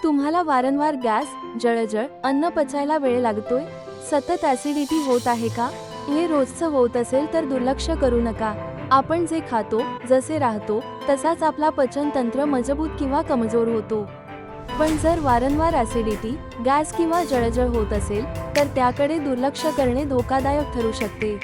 तुम्हाला वारंवार गॅस, जळजळ, अन्न पचायला वेळ लागतोय, सतत ॲसिडिटी होत आहे का? हे रोजचं होत असेल तर दुर्लक्ष करू नका. आपण जे खातो, जसे राहतो, तसाच आपला पचनतंत्र मजबूत किंवा कमजोर होतो. पण जर वारंवार ॲसिडिटी, गॅस किंवा जळजळ होत असेल, तर त्याकडे दुर्लक्ष करणे धोकादायक ठरू शकते.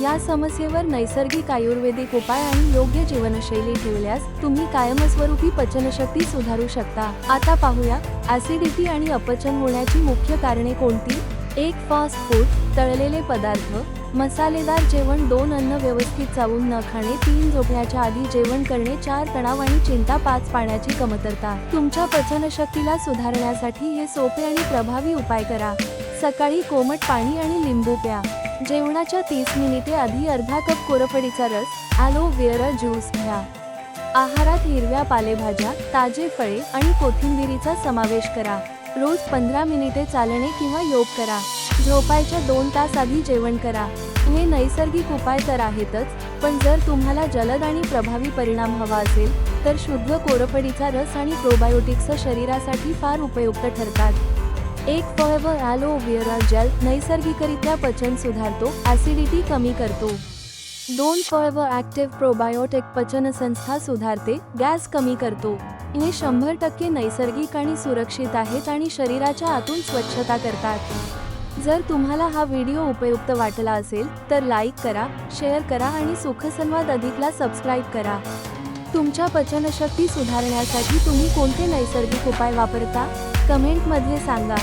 या समस्येवर नैसर्गिक आयुर्वेदिक उपाय आणि योग्य जीवनशैली ठेवल्यास तुम्ही कायमस्वरूपी पचनशक्ती सुधारू शकता. आता पाहूया, ॲसिडिटी आणि अपचन होण्याची मुख्य कारणे कोणती? 1. फास्ट फूड, तळलेले पदार्थ, मसालेदार जेवण. 2. अन्न व्यवस्थित चावून न खाणे. 3. झोपण्याच्या आधी जेवण करणे. 4. तणाव आणि चिंता. 5. पाण्याची कमतरता. तुमच्या पचनशक्तीला सुधारण्यासाठी हे सोपे आणि प्रभावी उपाय करा. सकाळी कोमट पाणी आणि लिंबू प्या. जेवणाच्या 30 मिनिटे आधी अर्धा कप कोरफडीचा रस, ॲलोव्हेरा ज्यूस घ्या. आहारात हिरव्या पालेभाज्या, ताजे फळे आणि कोथिंबिरीचा समावेश करा. रोज 15 मिनिटे चालणे किंवा योग करा. झोपायच्या 2 तास आधी जेवण करा. हे नैसर्गिक उपाय तर आहेतच, पण जर तुम्हाला जलद आणि प्रभावी परिणाम हवा असेल, तर शुद्ध कोरफडीचा रस आणि प्रोबायोटिक्स शरीरासाठी फार उपयुक्त ठरतात. 1. फॉरएव्हर ॲलोव्हेरा जेल, नैसर्गिकरित्या पचन सुधारतो, ॲसिडिटी कमी करतो. 2. फॉरएव्हर ॲक्टिव्ह प्रोबायोटिक, पचनसंस्था सुधारते, गॅस कमी करतो. हे 100% नैसर्गिक आणि सुरक्षित आहेत आणि शरीराच्या आतून स्वच्छता करतात. जर तुम्हाला हा व्हिडिओ उपयुक्त वाटला असेल, तर लाईक करा, शेअर करा आणि सुखसंवाद अधिकला सबस्क्राईब करा. तुमच्या पचनशक्ती सुधारण्यासाठी तुम्ही कोणते नैसर्गिक उपाय वापरता? कमेंटमध्ये सांगा.